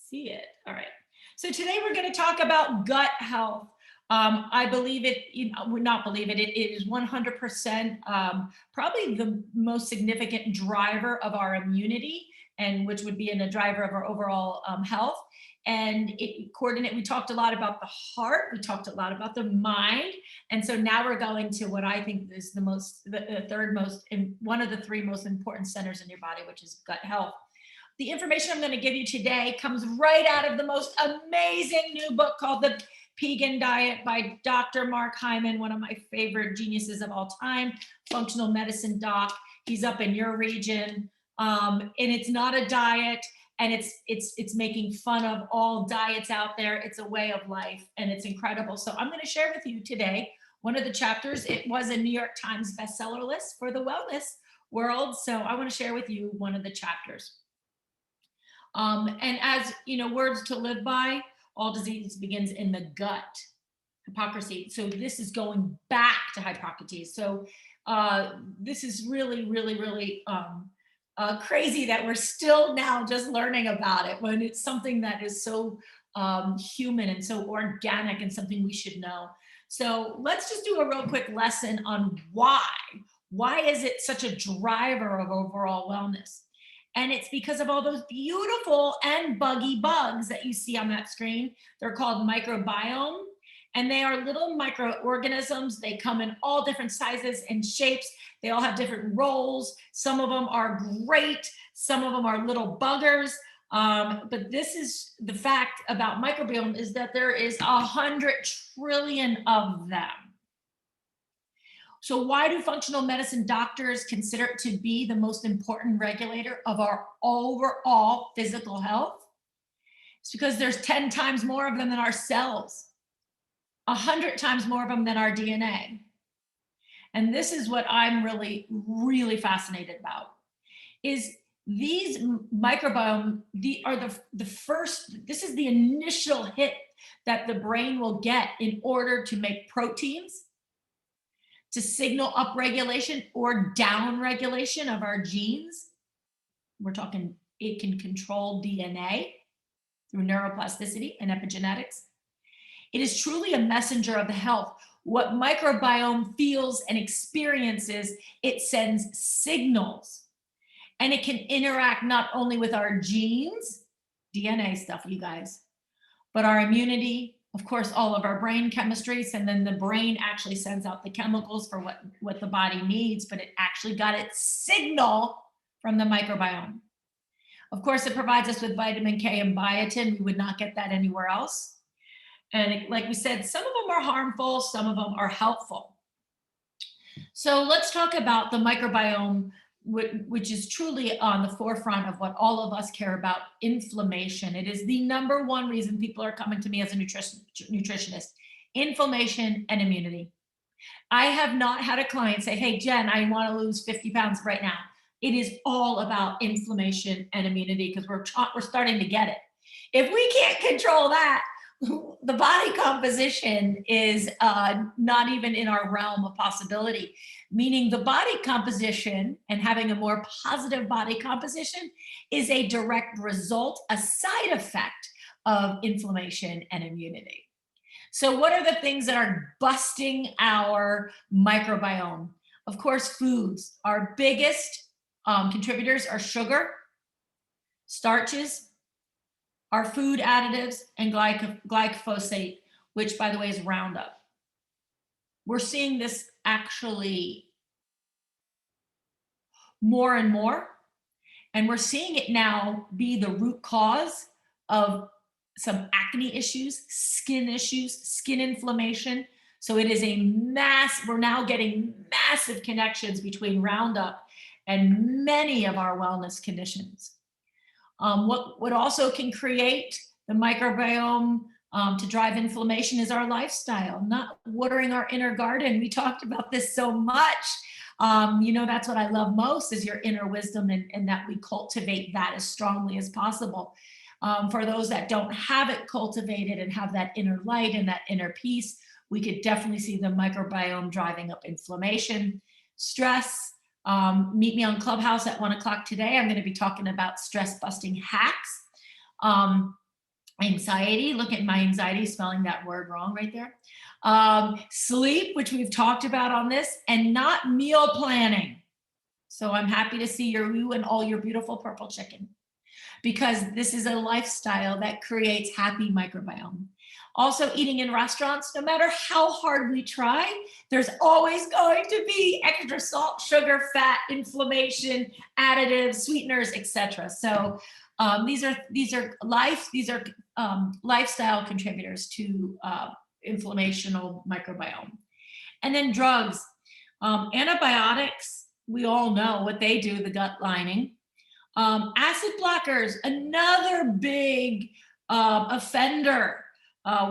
see it. All right. So today we're going to talk about gut health. I believe it, would not believe it. It is 100% probably the most significant driver of our immunity, and which would be in a driver of our overall health. And it coordinate. We talked a lot about the heart. We talked a lot about the mind. And so now we're going to what I think is the third most, one of the three most important centers in your body, which is gut health. The information I'm going to give you today comes right out of the most amazing new book called The Pegan Diet by Dr. Mark Hyman, one of my favorite geniuses of all time, functional medicine doc. He's up in your region. And it's not a diet, and it's making fun of all diets out there. It's a way of life, and it's incredible. So I'm going to share with you today one of the chapters. It was a New York Times bestseller list for the wellness world. So I want to share with you one of the chapters. And as you know, words to live by, all disease begins in the gut. Hypocrisy. So this is going back to Hippocrates. So this is really, really, really crazy that we're still now just learning about it when it's something that is so human and so organic and something we should know. So let's just do a real quick lesson on why. Why is it such a driver of overall wellness? And it's because of all those beautiful and buggy bugs that you see on that screen. They're called microbiome, and they are little microorganisms. They come in all different sizes and shapes. They all have different roles. Some of them are great. Some of them are little buggers. But this is the fact about microbiome, is that there is 100 trillion of them. So why do functional medicine doctors consider it to be the most important regulator of our overall physical health? It's because there's 10 times more of them than our cells, 100 times more of them than our DNA. And this is what I'm really, really fascinated about, is these microbiome are the first, this is the initial hit that the brain will get in order to make proteins, to signal upregulation or downregulation of our genes. We're talking, it can control DNA through neuroplasticity and epigenetics. It is truly a messenger of the health. What microbiome feels and experiences, it sends signals. And it can interact not only with our genes, DNA stuff, you guys, but our immunity, of course, all of our brain chemistries, and then the brain actually sends out the chemicals for what the body needs, but it actually got its signal from the microbiome. Of course, it provides us with vitamin K and biotin. We would not get that anywhere else. And like we said, some of them are harmful, some of them are helpful. So let's talk about the microbiome, which is truly on the forefront of what all of us care about: inflammation. It is the number one reason people are coming to me as a nutritionist: inflammation and immunity. I have not had a client say, hey, Jen, I want to lose 50 pounds right now. It is all about inflammation and immunity, because we're starting to get it. If we can't control that, the body composition is not even in our realm of possibility. Meaning the body composition, and having a more positive body composition, is a direct result, a side effect of inflammation and immunity. So what are the things that are busting our microbiome? Of course, foods. Our biggest contributors are sugar, starches, our food additives, and glyphosate, which, by the way, is Roundup. We're seeing this actually more and more, and we're seeing it now be the root cause of some acne issues, skin inflammation. So it is we're now getting massive connections between Roundup and many of our wellness conditions. What also can create the microbiome to drive inflammation is our lifestyle, not watering our inner garden. We talked about this so much. That's what I love most, is your inner wisdom, and that we cultivate that as strongly as possible. For those that don't have it cultivated and have that inner light and that inner peace, we could definitely see the microbiome driving up inflammation, stress. Meet me on Clubhouse at 1 o'clock today. I'm going to be talking about stress busting hacks. Anxiety, look at my anxiety, spelling that word wrong right there. Sleep, which we've talked about on this, and not meal planning. So I'm happy to see you and all your beautiful purple chicken, because this is a lifestyle that creates happy microbiome. Also, eating in restaurants, no matter how hard we try, there's always going to be extra salt, sugar, fat, inflammation, additives, sweeteners, etc. So these are lifestyle contributors to inflammational microbiome. And then drugs, antibiotics. We all know what they do, the gut lining. Acid blockers, another big offender.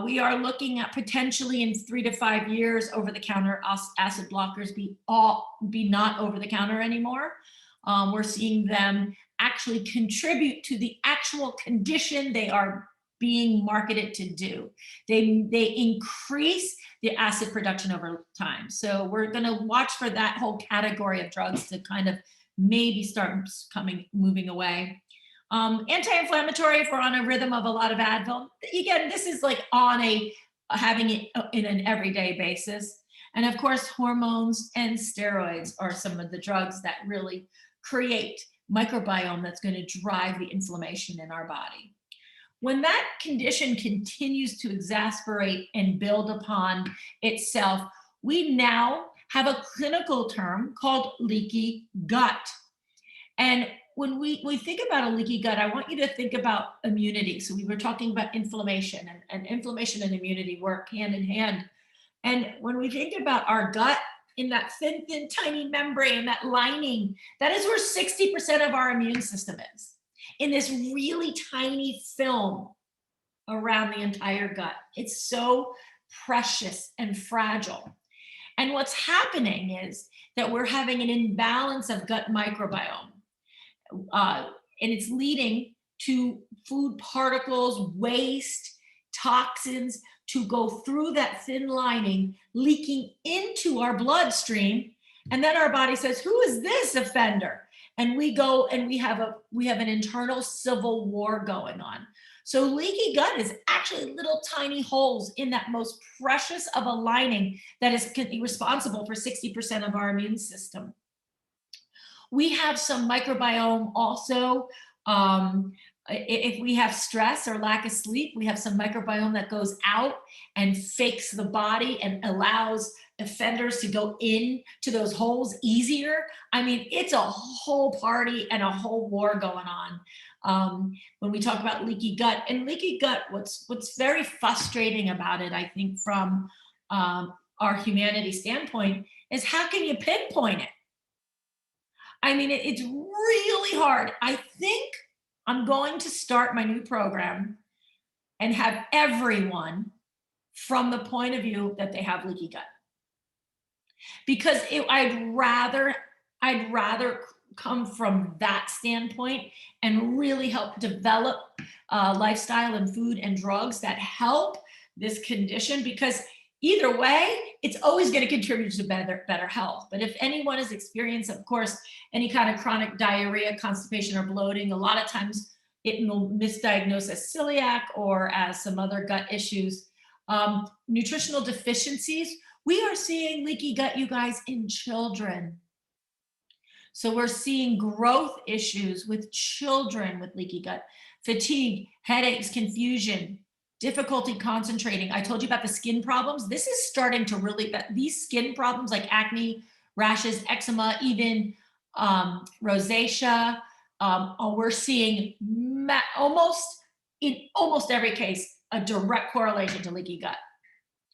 We are looking at potentially in 3 to 5 years over-the-counter acid blockers be not over-the-counter anymore. We're seeing them actually contribute to the actual condition they are being marketed to do. They increase the acid production over time. So we're going to watch for that whole category of drugs to kind of maybe start moving away. Anti-inflammatory, if we're on a rhythm of a lot of Advil. Again, this is like having it in an everyday basis. And of course, hormones and steroids are some of the drugs that really create microbiome that's going to drive the inflammation in our body. When that condition continues to exacerbate and build upon itself, we now have a clinical term called leaky gut. And when we think about a leaky gut, I want you to think about immunity. So we were talking about inflammation, and inflammation and immunity work hand in hand. And when we think about our gut in that thin, tiny membrane, that lining, that is where 60% of our immune system is, in this really tiny film around the entire gut. It's so precious and fragile. And what's happening is that we're having an imbalance of gut microbiome. And it's leading to food particles, waste, toxins to go through that thin lining, leaking into our bloodstream. And then our body says, who is this offender? And we go and we have an internal civil war going on. So leaky gut is actually little tiny holes in that most precious of a lining that is responsible for 60% of our immune system. We have some microbiome also. If we have stress or lack of sleep, we have some microbiome that goes out and fakes the body and allows offenders to go in to those holes easier. I mean, it's a whole party and a whole war going on when we talk about leaky gut. And leaky gut, what's very frustrating about it, I think, from our humanity standpoint, is how can you pinpoint it? I mean, it's really hard. I think I'm going to start my new program and have everyone from the point of view that they have leaky gut. Because I'd rather come from that standpoint and really help develop lifestyle and food and drugs that help this condition, because either way, it's always going to contribute to better health. But if anyone has experienced, of course, any kind of chronic diarrhea, constipation, or bloating, a lot of times it will misdiagnose as celiac or as some other gut issues. Nutritional deficiencies, we are seeing leaky gut, you guys, in children. So we're seeing growth issues with children with leaky gut, fatigue, headaches, confusion, difficulty concentrating. I told you about the skin problems. This is starting to really, these skin problems like acne, rashes, eczema, even rosacea, we're seeing in almost every case a direct correlation to leaky gut,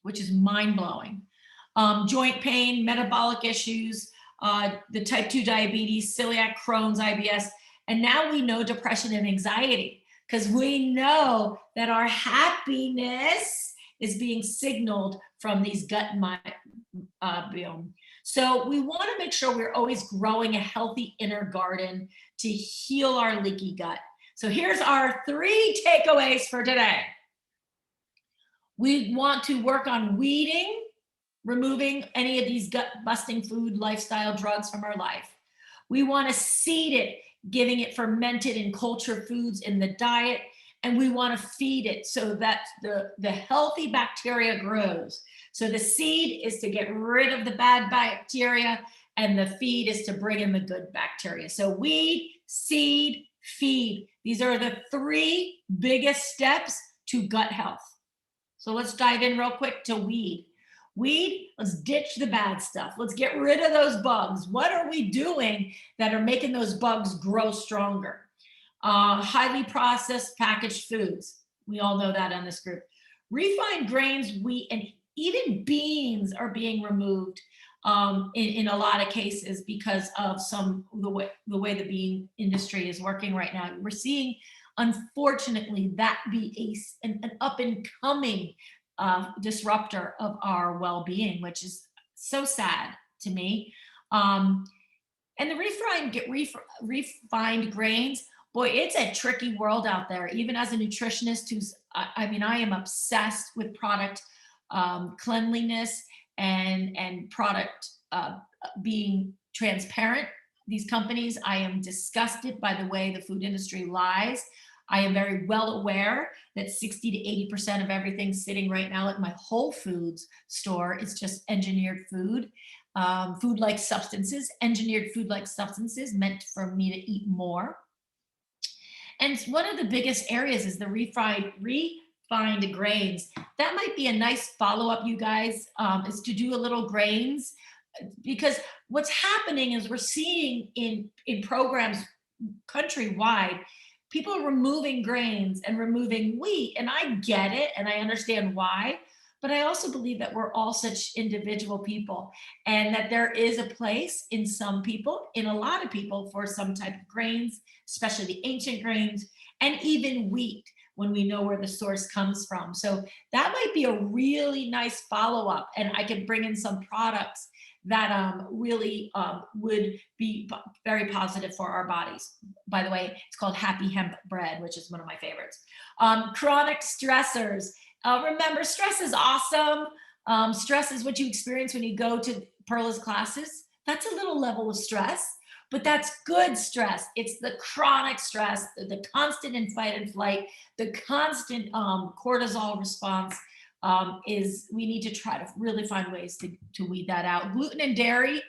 which is mind-blowing. Joint pain, metabolic issues, the type 2 diabetes, celiac, Crohn's, IBS, and now we know depression and anxiety, because we know that our happiness is being signaled from these gut microbiome. So we want to make sure we're always growing a healthy inner garden to heal our leaky gut. So here's our 3 takeaways for today. We want to work on weeding, removing any of these gut-busting food lifestyle drugs from our life. We want to seed it, giving it fermented and cultured foods in the diet. and we want to feed it so that the healthy bacteria grows. So the seed is to get rid of the bad bacteria, and the feed is to bring in the good bacteria. So weed, seed, feed. These are the three biggest steps to gut health. So let's dive in real quick to weed. Weed, let's ditch the bad stuff. Let's get rid of those bugs. What are we doing that are making those bugs grow stronger? Highly processed packaged foods. We all know that on this group. Refined grains, wheat, and even beans are being removed in a lot of cases because of the way the bean industry is working right now. We're seeing, unfortunately, that be an up and coming disruptor of our well-being, which is so sad to me. And the refined grains, boy, it's a tricky world out there. Even as a nutritionist I am obsessed with product cleanliness and product being transparent. These companies, I am disgusted by the way the food industry lies. I am very well aware that 60 to 80% of everything sitting right now at my Whole Foods store is just engineered food, food-like substances, engineered food-like substances meant for me to eat more. And one of the biggest areas is the refined grains. That might be a nice follow-up, you guys, is to do a little grains, because what's happening is we're seeing in programs countrywide, people are removing grains and removing wheat, and I get it and I understand why, but I also believe that we're all such individual people, and that there is a place in some people, in a lot of people, for some type of grains, especially the ancient grains, and even wheat, when we know where the source comes from. So that might be a really nice follow-up, and I could bring in some products that really would be very positive for our bodies. By the way, it's called Happy Hemp Bread, which is one of my favorites. Chronic stressors. Remember, stress is awesome. Stress is what you experience when you go to Perla's classes. That's a little level of stress, but that's good stress. It's the chronic stress, the constant in fight and flight, the constant cortisol response. We need to try to really find ways to weed that out. Gluten and dairy,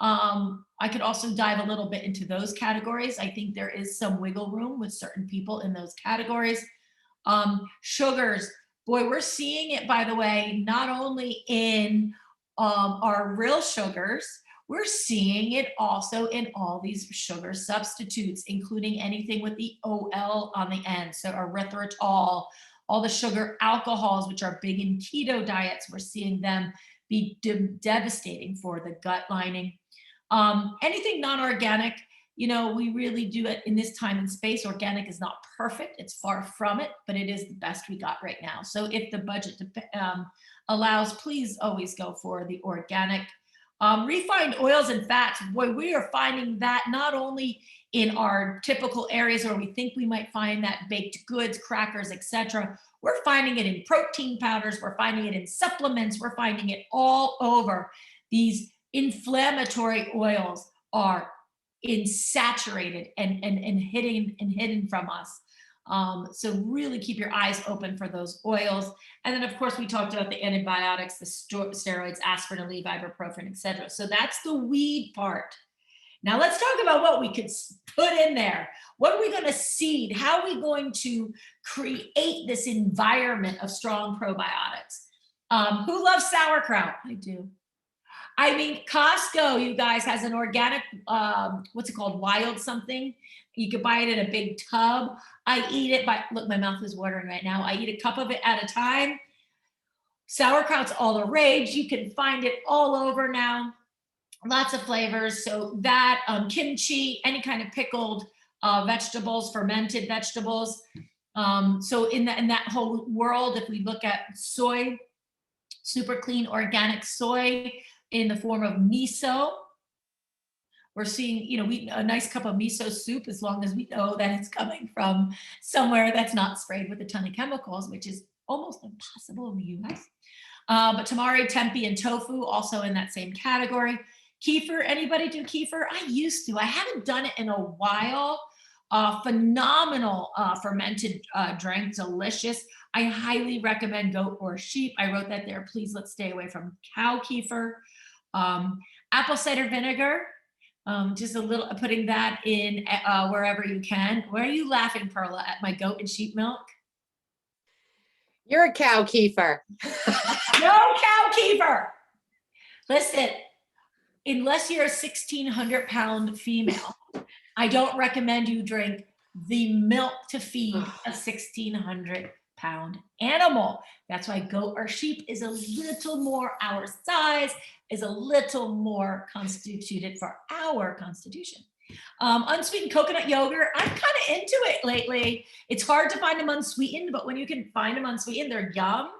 I could also dive a little bit into those categories. I think there is some wiggle room with certain people in those categories. Sugars, boy, we're seeing it, by the way, not only in our real sugars, we're seeing it also in all these sugar substitutes, including anything with the OL on the end. So erythritol, all the sugar alcohols, which are big in keto diets, we're seeing them be devastating for the gut lining. Anything non-organic, we really do it in this time and space. Organic is not perfect. It's far from it, but it is the best we got right now. So if the budget allows, please always go for the organic. Refined oils and fats, boy, we are finding that not only in our typical areas where we think we might find that baked goods, crackers, etc. We're finding it in protein powders. We're finding it in supplements. We're finding it all over. These inflammatory oils are saturated and hidden from us. So really keep your eyes open for those oils. And then, of course, we talked about the antibiotics, the steroids, aspirin, Aleve, ibuprofen, etc. So that's the weed part. Now let's talk about what we could put in there. What are we going to seed? How are we going to create this environment of strong probiotics? Who loves sauerkraut? I do. I mean, Costco, you guys, has an organic, what's it called? Wild something. You could buy it in a big tub. I eat it look, my mouth is watering right now. I eat a cup of it at a time. Sauerkraut's all the rage. You can find it all over now. Lots of flavors. So that, kimchi, any kind of pickled vegetables, fermented vegetables. So in that whole world, if we look at soy, super clean organic soy in the form of miso, we're seeing, a nice cup of miso soup, as long as we know that it's coming from somewhere that's not sprayed with a ton of chemicals, which is almost impossible in the US. But tamari, tempeh, and tofu also in that same category. Kefir, anybody do kefir? I used to. I haven't done it in a while. Phenomenal fermented drink, delicious. I highly recommend goat or sheep. I wrote that there. Please, let's stay away from cow kefir. Apple cider vinegar, just a little, putting that in wherever you can. Where are you laughing, Perla, at my goat and sheep milk? You're a cow kefir. No cow kefir. Listen, unless you're a 1,600-pound female, I don't recommend you drink the milk to feed a 1,600-pound animal. That's why goat or sheep is a little more our size, is a little more constituted for our constitution. Unsweetened coconut yogurt, I'm kind of into it lately. It's hard to find them unsweetened, but when you can find them unsweetened, they're yum.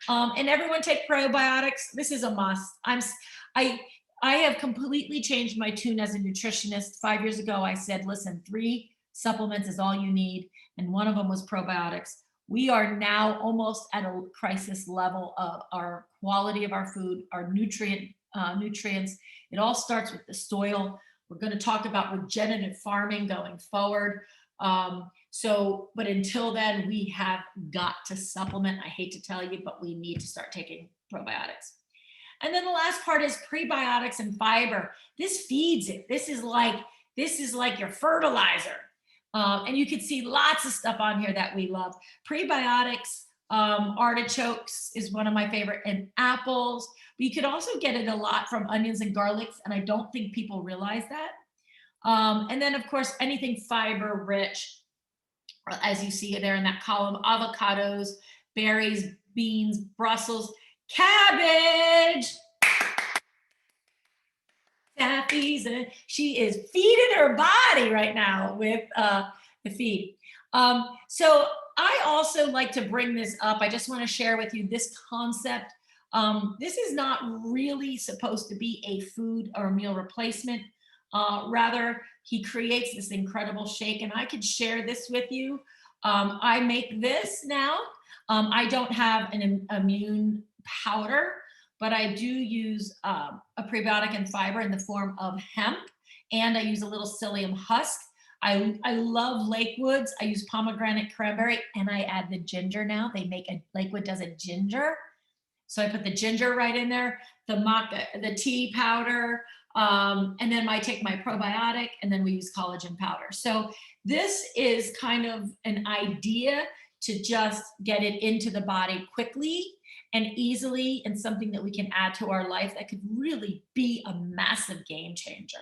And everyone take probiotics. This is a must. I have completely changed my tune as a nutritionist. 5 years ago, I said, listen, 3 supplements is all you need. And one of them was probiotics. We are now almost at a crisis level of our quality of our food, our nutrients. It all starts with the soil. We're going to talk about regenerative farming going forward. But until then, we have got to supplement. I hate to tell you, but we need to start taking probiotics. And then the last part is prebiotics and fiber. This feeds it. This is like your fertilizer. And you can see lots of stuff on here that we love. Prebiotics, artichokes is one of my favorite, and apples. But you could also get it a lot from onions and garlics, and I don't think people realize that. And then, of course, anything fiber rich, as you see there in that column, avocados, berries, beans, Brussels, cabbage. Taffy's, she is feeding her body right now with the feed. So I also like to bring this up. I just want to share with you this concept. This is not really supposed to be a food or meal replacement. Rather, he creates this incredible shake, and I could share this with you. I make this now. I don't have an immune powder, but I do use a prebiotic and fiber in the form of hemp, and I use a little psyllium husk. I love Lakewoods. I use pomegranate cranberry, and I add the ginger now. Lakewood does a ginger. So I put the ginger right in there, the tea powder, and then I take my probiotic, and then we use collagen powder. So this is kind of an idea to just get it into the body quickly and easily, and something that we can add to our life that could really be a massive game changer.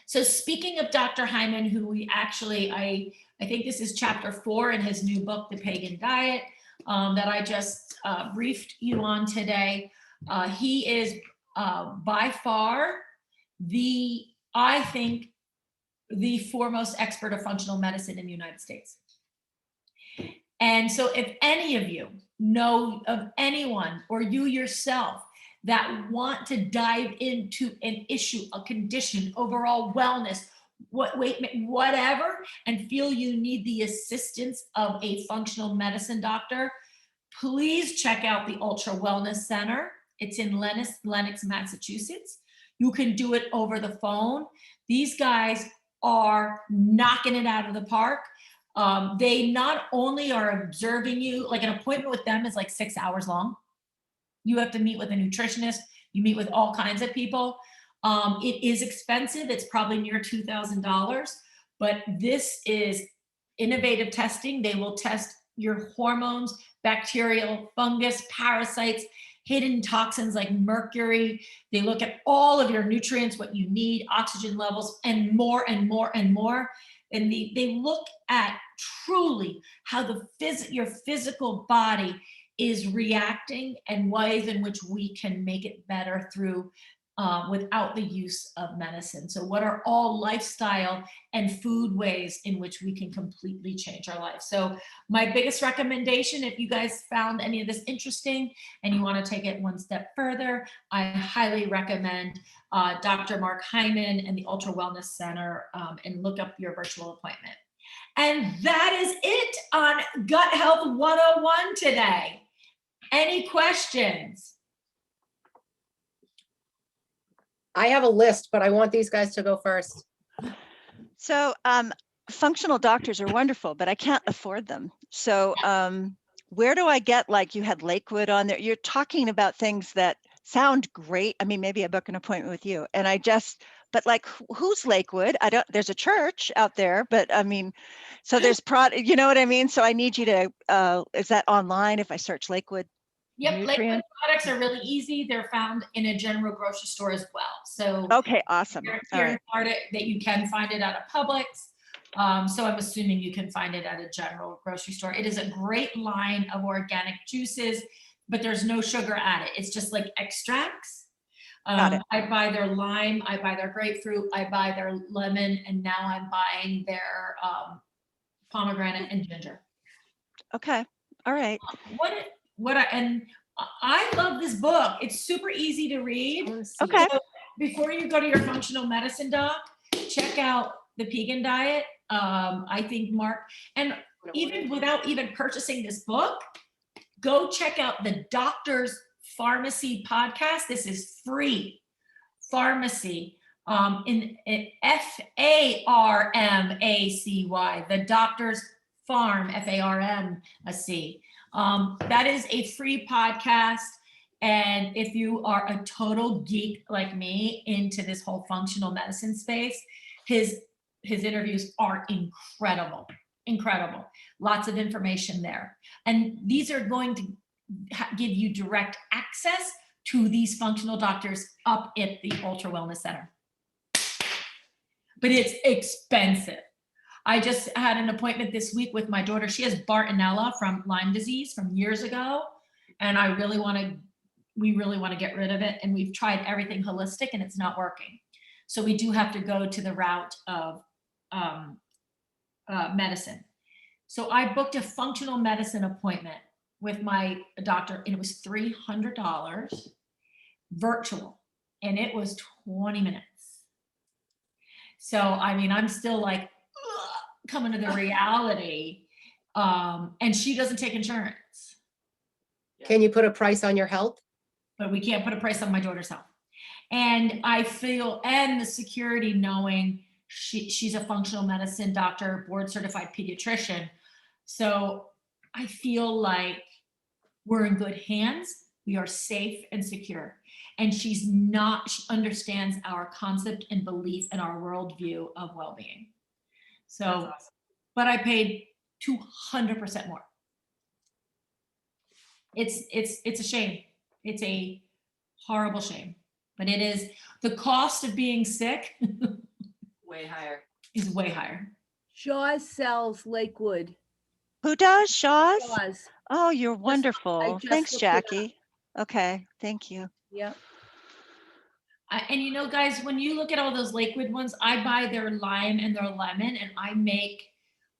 So speaking of Dr. Hyman, who we actually, I think this is chapter 4 in his new book, The Pagan Diet, that I just briefed you on today. He is by far I think, the foremost expert of functional medicine in the United States. And so if any of you know of anyone, or you yourself, that want to dive into an issue, a condition, overall wellness, whatever, and feel you need the assistance of a functional medicine doctor, please check out the Ultra Wellness Center. It's in Lenox, Massachusetts. You can do it over the phone. These guys are knocking it out of the park. They not only are observing you, like an appointment with them is like 6 hours long. You have to meet with a nutritionist. You meet with all kinds of people. It is expensive. It's probably near $2,000, but this is innovative testing. They will test your hormones, bacterial, fungus, parasites, hidden toxins like mercury. They look at all of your nutrients, what you need, oxygen levels, and more and more and more. And they look at truly how your physical body is reacting, and ways in which we can make it better through without the use of medicine. So what are all lifestyle and food ways in which we can completely change our life? So my biggest recommendation, if you guys found any of this interesting and you want to take it one step further, I highly recommend Dr. Mark Hyman and the Ultra Wellness Center, and look up your virtual appointment. And that is it on Gut Health 101 today. Any questions? I have a list, but I want these guys to go first. So functional doctors are wonderful, but I can't afford them. So where do I get, like you had Lakewood on there? You're talking about things that sound great. I mean, maybe I book an appointment with you and but like, who's Lakewood? There's a church out there, but I mean, so there's you know what I mean? So I need you to, is that online if I search Lakewood? Yep, Lakewood Nutrient? products are really easy. They're found in a general grocery store as well. So Okay, awesome. here All in right. Florida, that you can find it at a Publix. So I'm assuming you can find it at a general grocery store. It is a great line of organic juices, but there's no sugar added. It's just like extracts. Got it. I buy their lime, I buy their grapefruit, I buy their lemon, and now I'm buying their pomegranate and ginger. Okay. All right. I love this book. It's super easy to read. Okay. So before you go to your functional medicine doc, check out the Pegan Diet. I think Mark, and even without even purchasing this book, go check out the Doctor's Pharmacy podcast. This is free. Pharmacy, in FARMACY, the Doctor's Farm, FARMAC. That is a free podcast. And if you are a total geek like me into this whole functional medicine space, his interviews are incredible. Lots of information there. And these are going to give you direct access to these functional doctors up at the Ultra Wellness Center. But it's expensive. I just had an appointment this week with my daughter. She has Bartonella from Lyme disease from years ago. And we really want to get rid of it. And we've tried everything holistic and it's not working. So we do have to go to the route of medicine. So I booked a functional medicine appointment with my doctor and it was $300 virtual and it was 20 minutes. So, I mean, I'm still like coming to the reality. And she doesn't take insurance. Can you put a price on your health? But we can't put a price on my daughter's health. And I feel, and the security knowing she's a functional medicine doctor, board certified pediatrician. So I feel like we're in good hands. We are safe and secure. And she understands our concept and belief and our worldview of well-being. So, awesome. But I paid 200% more. It's a shame. It's a horrible shame, but it is the cost of being sick. Way higher. Is way higher. Shaw's sells Lakewood. Who does? Shaw's? Shaw's. Oh, you're wonderful. Thanks, Jackie. Okay, thank you. Yep. And you know, guys, when you look at all those Lakewood ones, I buy their lime and their lemon, and I make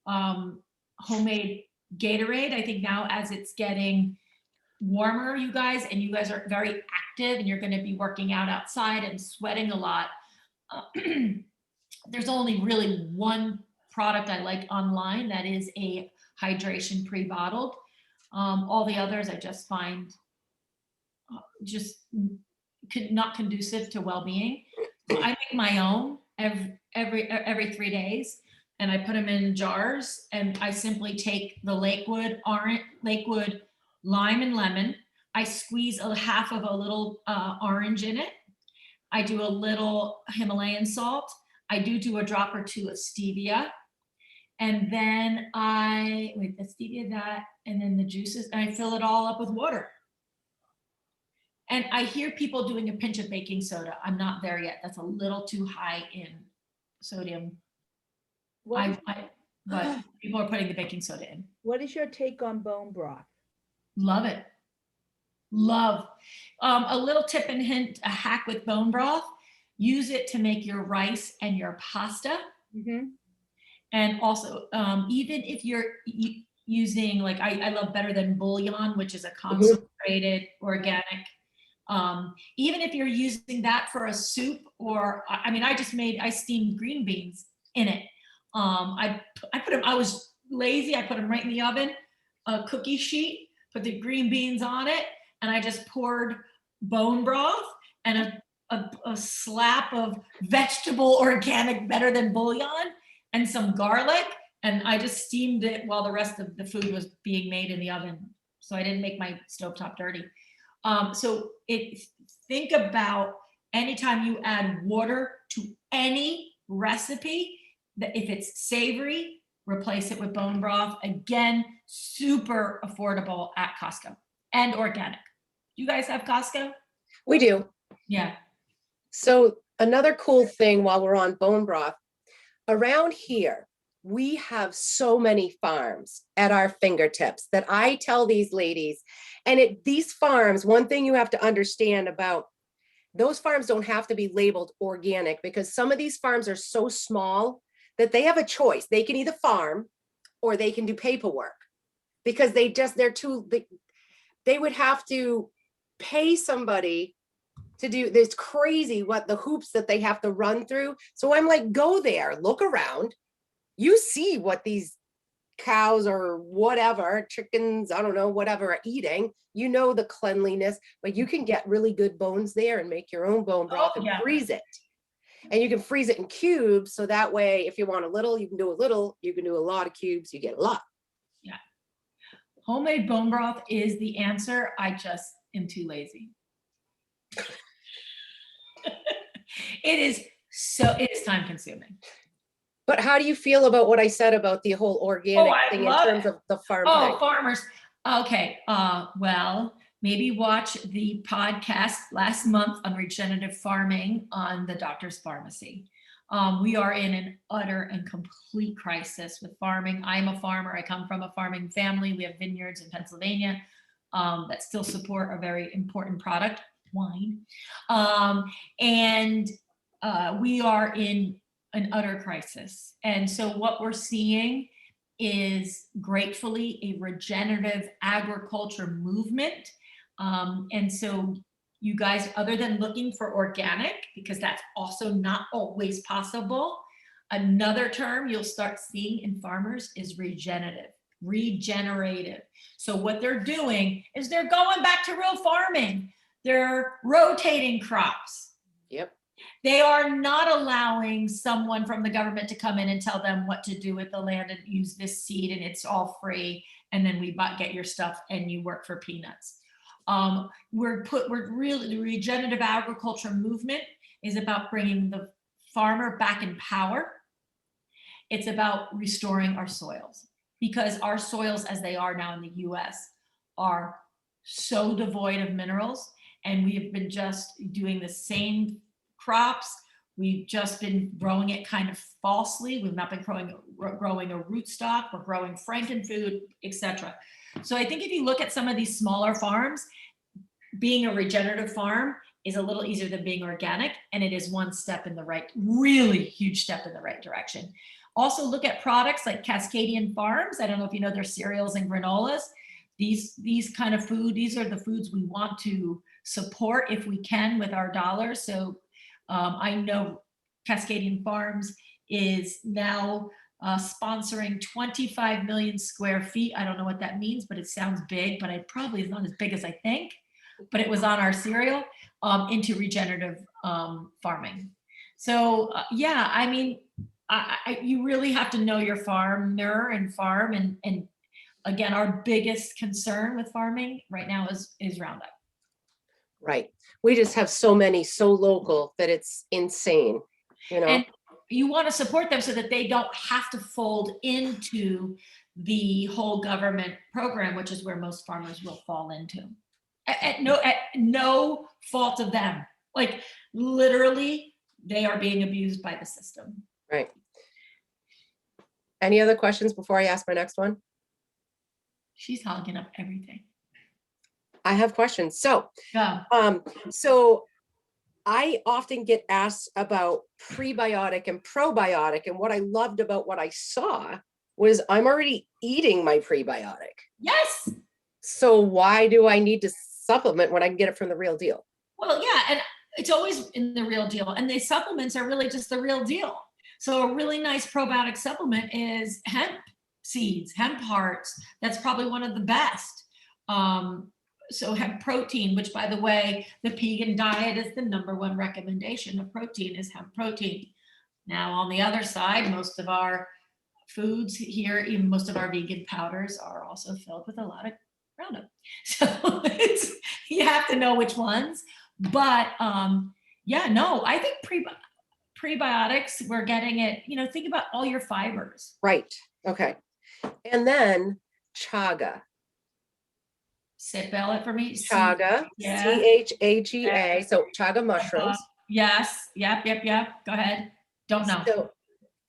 homemade Gatorade. I think now as it's getting warmer, you guys are very active and you're going to be working out outside and sweating a lot. There's only really one product I like online that is a hydration pre-bottled. All the others I just find not conducive to well-being. So I make my own every 3 days, and I put them in jars, and I simply take the Lakewood lime and lemon. I squeeze a half of a little orange in it. I do a little Himalayan salt. I do a drop or two of stevia. And then the stevia, that, and then the juices, and I fill it all up with water. And I hear people doing a pinch of baking soda. I'm not there yet. That's a little too high in sodium. But people are putting the baking soda in. What is your take on bone broth? Love it. Love. A little tip and hint, a hack with bone broth. Use it to make your rice and your pasta. Mm-hmm. And also, even if you're using, like, I love Better Than Bouillon, which is a concentrated organic. Even if you're using that for a soup, or, I mean, I steamed green beans in it. I was lazy. I put them right in the oven, a cookie sheet, put the green beans on it, and I just poured bone broth and a slap of vegetable organic Better Than Bouillon, and some garlic, and I just steamed it while the rest of the food was being made in the oven. So I didn't make my stovetop dirty. Think about anytime you add water to any recipe, that if it's savory, replace it with bone broth. Again, super affordable at Costco and organic. You guys have Costco? We do. Yeah. So another cool thing while we're on bone broth, around here, we have so many farms at our fingertips that I tell these ladies, and these farms, one thing you have to understand about those farms don't have to be labeled organic, because some of these farms are so small that they have a choice. They can either farm or they can do paperwork, because they would have to pay somebody to do this. Crazy what the hoops that they have to run through. So I'm like, go there, look around. You see what these cows or whatever, chickens, I don't know, whatever are eating. You know the cleanliness, but you can get really good bones there and make your own bone broth and freeze it. And you can freeze it in cubes. So that way, if you want a little, you can do a little, you can do a lot of cubes, you get a lot. Yeah. Homemade bone broth is the answer. I just am too lazy. It is time consuming. But how do you feel about what I said about the whole organic thing in terms of the farm thing? Farmers. Okay. Well, maybe watch the podcast last month on regenerative farming on the Doctor's Pharmacy. We are in an utter and complete crisis with farming. I'm a farmer. I come from a farming family. We have vineyards in Pennsylvania that still support a very important product, wine. We are in an utter crisis. And so what we're seeing is gratefully a regenerative agriculture movement. And so you guys, other than looking for organic, because that's also not always possible, another term you'll start seeing in farmers is regenerative. So what they're doing is they're going back to real farming. They're rotating crops. Yep. They are not allowing someone from the government to come in and tell them what to do with the land and use this seed and it's all free. And then we get your stuff and you work for peanuts. We're really, the regenerative agriculture movement is about bringing the farmer back in power. It's about restoring our soils, because our soils as they are now in the US are so devoid of minerals, and we have been just doing the same crops. We've just been growing it kind of falsely. We've not been growing a rootstock. We're growing frankenfood, etc. So I think if you look at some of these smaller farms, being a regenerative farm is a little easier than being organic, and it is one step in the right, really huge step in the right direction. Also look at products like Cascadian Farms. I don't know if you know their cereals and granolas. These kind of food, these are the foods we want to support if we can with our dollars. So I know Cascadian Farms is now sponsoring 25 million square feet. I don't know what that means, but it sounds big, but it probably is not as big as I think. But it was on our cereal into regenerative farming. So yeah, I mean, you really have to know your farmer and farm. And again, our biggest concern with farming right now is Roundup. Right. We just have so many, so local that it's insane, you know. And you want to support them so that they don't have to fold into the whole government program, which is where most farmers will fall into. At no fault of them. Like literally, they are being abused by the system. Right. Any other questions before I ask my next one? She's hogging up everything. I have questions. So, Yeah. So I often get asked about prebiotic and probiotic, and what I loved about what I saw was I'm already eating my prebiotic. Yes. So why do I need to supplement when I can get it from the real deal? Well, yeah, and it's always in the real deal, and the supplements are really just the real deal. So a really nice probiotic supplement is hemp seeds, hemp hearts. That's probably one of the best. So hemp protein, which by the way, the vegan diet is the #1 recommendation of protein is hemp protein. Now, on the other side, most of our foods here, even most of our vegan powders are also filled with a lot of Roundup. So you have to know which ones. But yeah, no, I think prebiotics, we're getting it, think about all your fibers. Right. Okay. And then chaga. Spell it for me. Chaga, Yeah. CHAGA. So chaga mushrooms. Yes. Yep. Go ahead. Don't know.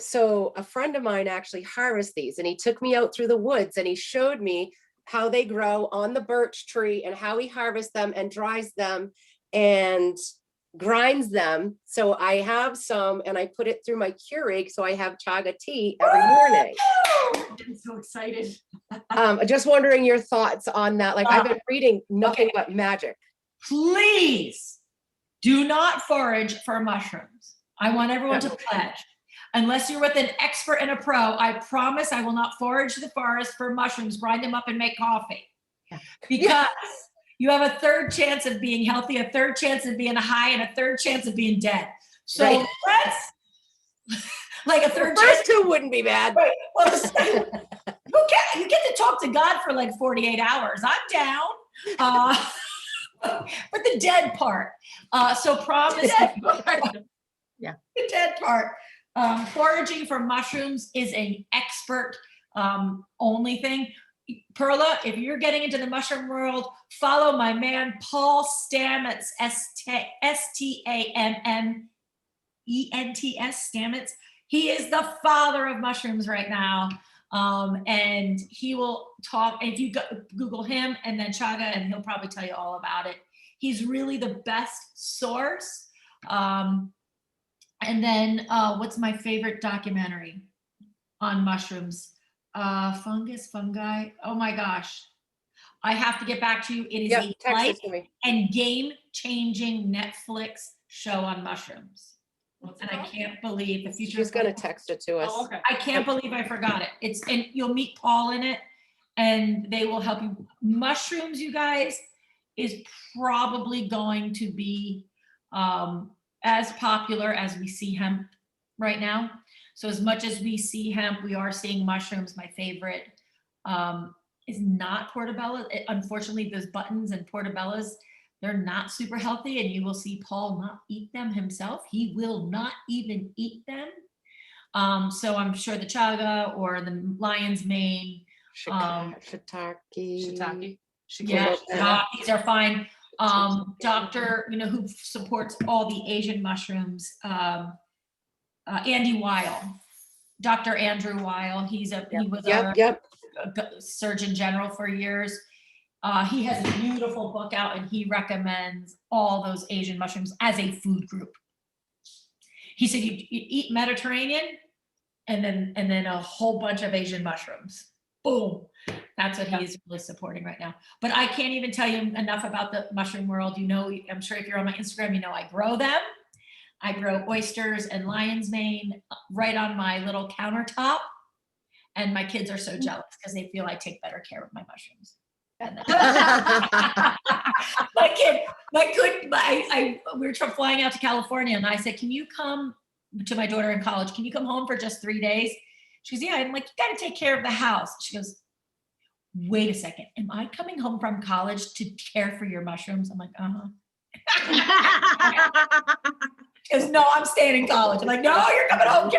So a friend of mine actually harvests these, and he took me out through the woods and he showed me how they grow on the birch tree and how he harvests them and dries them and grinds them. So I have some and I put it through my Keurig. So I have chaga tea every morning. I'm so excited. Just wondering your thoughts on that. Like I've been reading nothing but magic. Please do not forage for mushrooms. I want everyone to pledge. Unless you're with an expert and a pro, I promise I will not forage the forest for mushrooms, grind them up and make coffee. Because you have a third chance of being healthy, a third chance of being high, and a third chance of being dead. So let's, like a third chance. First two wouldn't be bad. Right. Well, you get to talk to God for like 48 hours. I'm down. But the dead part. So promise. Yeah. The dead part. Foraging for mushrooms is an expert only thing. Perla, if you're getting into the mushroom world, follow my man Paul Stamets, Staments, Stamets. He is the father of mushrooms right now. And he will talk, if you Google him and then chaga, and he'll probably tell you all about it. He's really the best source. And then what's my favorite documentary on mushrooms? Fungi. Oh my gosh. I have to get back to you. It is a life and game-changing Netflix show on mushrooms. And I can't believe the future. She's going to text it to us. Oh, okay. I can't believe I forgot it. And you'll meet Paul in it and they will help you. Mushrooms, you guys, is probably going to be as popular as we see hemp right now. So as much as we see hemp, we are seeing mushrooms. My favorite is not portobello. Unfortunately, those buttons and portobellos, they're not super healthy, and you will see Paul not eat them himself. He will not even eat them. So I'm sure the chaga or the lion's mane. Shiitake. Yeah, these are fine. Doctor, who supports all the Asian mushrooms, Andy Weil, Dr. Andrew Weil. He was our Surgeon General for years. He has a beautiful book out, and he recommends all those Asian mushrooms as a food group. He said you eat Mediterranean, and then a whole bunch of Asian mushrooms. Boom. That's what he's really supporting right now. But I can't even tell you enough about the mushroom world. I'm sure if you're on my Instagram, I grow them. I grow oysters and lion's mane right on my little countertop. And my kids are so jealous because they feel I take better care of my mushrooms. We were flying out to California, and I said, can you come to my daughter in college? Can you come home for just 3 days? She goes, yeah. I'm like, you got to take care of the house. She goes, wait a second. Am I coming home from college to care for your mushrooms? I'm like, She goes, no, I'm staying in college. I'm like, no, you're coming home.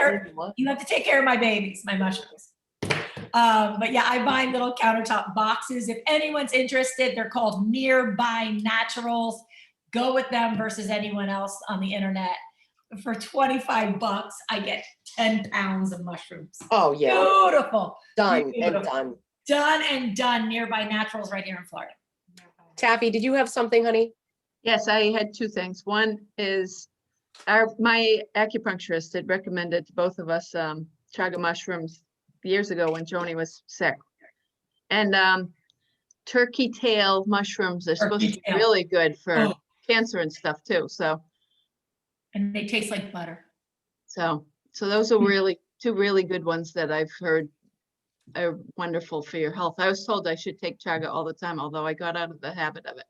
You have to take care of my babies, my mushrooms. But yeah, I buy little countertop boxes. If anyone's interested, they're called Nearby Naturals. Go with them versus anyone else on the internet. For $25, I get 10 pounds of mushrooms. Oh yeah. Beautiful. Done and done. Done and done. Nearby Naturals right here in Florida. Taffy, did you have something, honey? Yes, I had two things. One is my acupuncturist had recommended to both of us chaga mushrooms years ago when Joni was sick. And turkey tail mushrooms are supposed to be really good for cancer and stuff too. And they taste like butter. So those are really two really good ones that I've heard are wonderful for your health. I was told I should take chaga all the time, although I got out of the habit of it.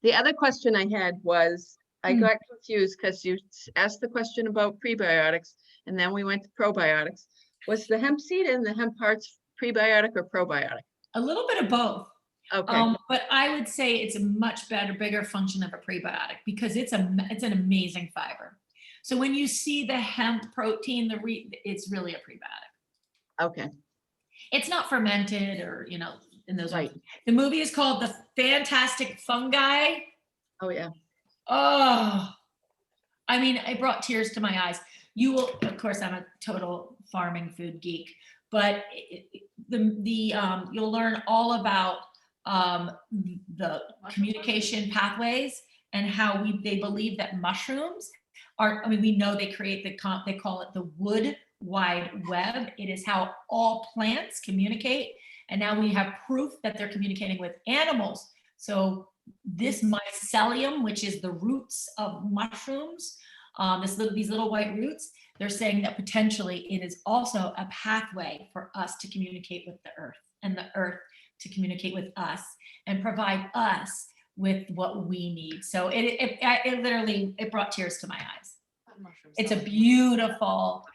The other question I had was, I got confused because you asked the question about prebiotics and then we went to probiotics. Was the hemp seed and the hemp hearts prebiotic or probiotic? A little bit of both. Okay, But I would say it's a much better, bigger function of a prebiotic because it's an amazing fiber. So when you see the hemp protein, it's really a prebiotic. okay, It's not fermented or, in those. right. The movie is called The Fantastic Fungi. Oh, yeah. Oh, I mean, it brought tears to my eyes. You will, of course, I'm a total farming food geek, but you'll learn all about the communication pathways and how they believe that mushrooms are, we know they create they call it the wood wide web. It is how all plants communicate. And now we have proof that they're communicating with animals. So this mycelium, which is the roots of mushrooms, these little white roots, they're saying that potentially it is also a pathway for us to communicate with the earth and the earth to communicate with us and provide us with what we need. So it literally brought tears to my eyes. It's a beautiful,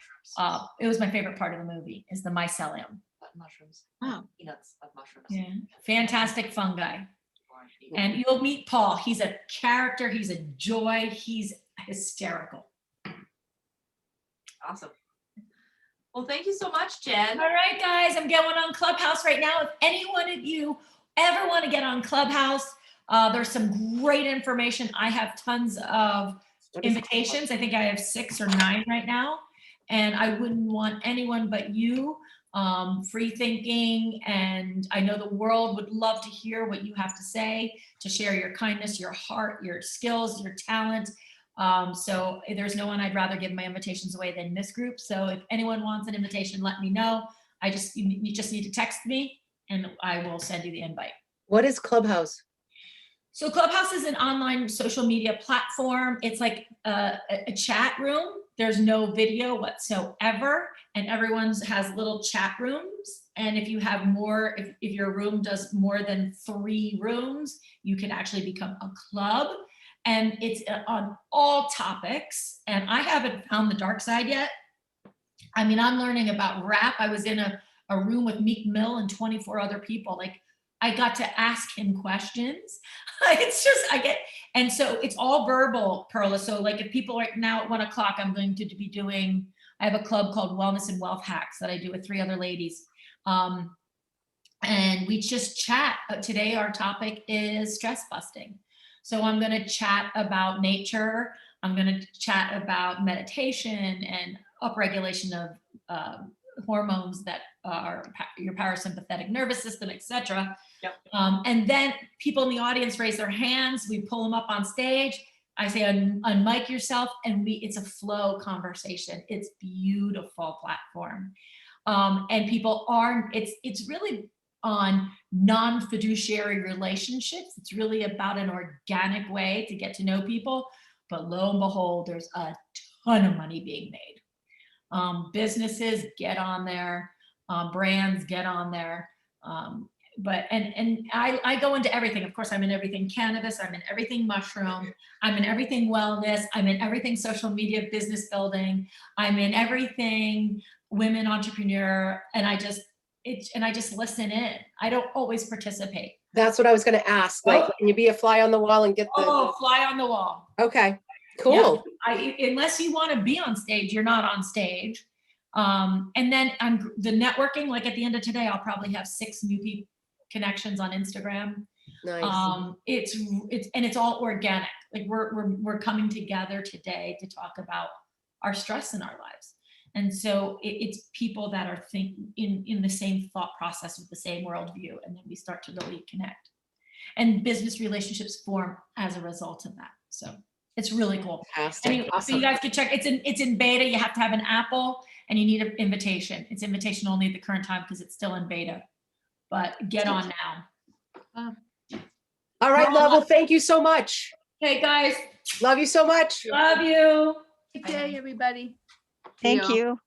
it was my favorite part of the movie is the mycelium. Mushrooms. Wow. Peanuts of mushrooms. Yeah. Fantastic fungi. And you'll meet Paul. He's a character. He's a joy. He's hysterical. Awesome. Well, thank you so much, Jen. All right, guys, I'm going on Clubhouse right now. If any one of you ever want to get on Clubhouse, there's some great information. I have tons of invitations. I think I have 6 or 9 right now. And I wouldn't want anyone but you, free thinking. And I know the world would love to hear what you have to say, to share your kindness, your heart, your skills, your talent. So there's no one I'd rather give my invitations away than this group. So if anyone wants an invitation, let me know. You just need to text me and I will send you the invite. What is Clubhouse? So Clubhouse is an online social media platform. It's like a chat room. There's no video whatsoever. And everyone has little chat rooms. And if you have more, if your room does more than 3 rooms, you can actually become a club. And it's on all topics. And I haven't found the dark side yet. I mean, I'm learning about rap. I was in a room with Meek Mill and 24 other people. Like, I got to ask him questions. It's just, and so it's all verbal, Perla. So like if people right now at 1 o'clock, I'm going to be doing, I have a club called Wellness and Wealth Hacks that I do with 3 other ladies. And we just chat. Today, our topic is stress busting. So I'm going to chat about nature. I'm going to chat about meditation and upregulation of hormones that are your parasympathetic nervous system, etc. Yep. And then people in the audience raise their hands. We pull them up on stage. I say, unmic yourself, and it's a flow conversation. It's beautiful platform. And people it's really on non-fiduciary relationships. It's really about an organic way to get to know people. But lo and behold, there's a ton of money being made. Businesses get on there, brands get on there. But I go into everything. Of course, I'm in everything cannabis, I'm in everything mushroom, I'm in everything wellness, I'm in everything social media, business building, I'm in everything women entrepreneur, and I just listen in. I don't always participate. That's what I was going to ask. Like, can you be a fly on the wall and get the? Oh, fly on the wall. Okay, cool. Yeah, unless you want to be on stage, you're not on stage. And then the networking. Like at the end of today, I'll probably have 6 new people connections on Instagram. Nice. It's all organic. Like we're coming together today to talk about our stress in our lives. And so it's people that are thinking in the same thought process with the same worldview. And then we start to really connect. And business relationships form as a result of that. So it's really cool. Fantastic. Anyway, Awesome. so you guys could check. It's in beta. You have to have an Apple and you need an invitation. It's invitation only at the current time because it's still in beta. But get on now. All right, love. Well, thank you so much. Okay, guys. Love you so much. Love you. Good day, everybody. Thank you.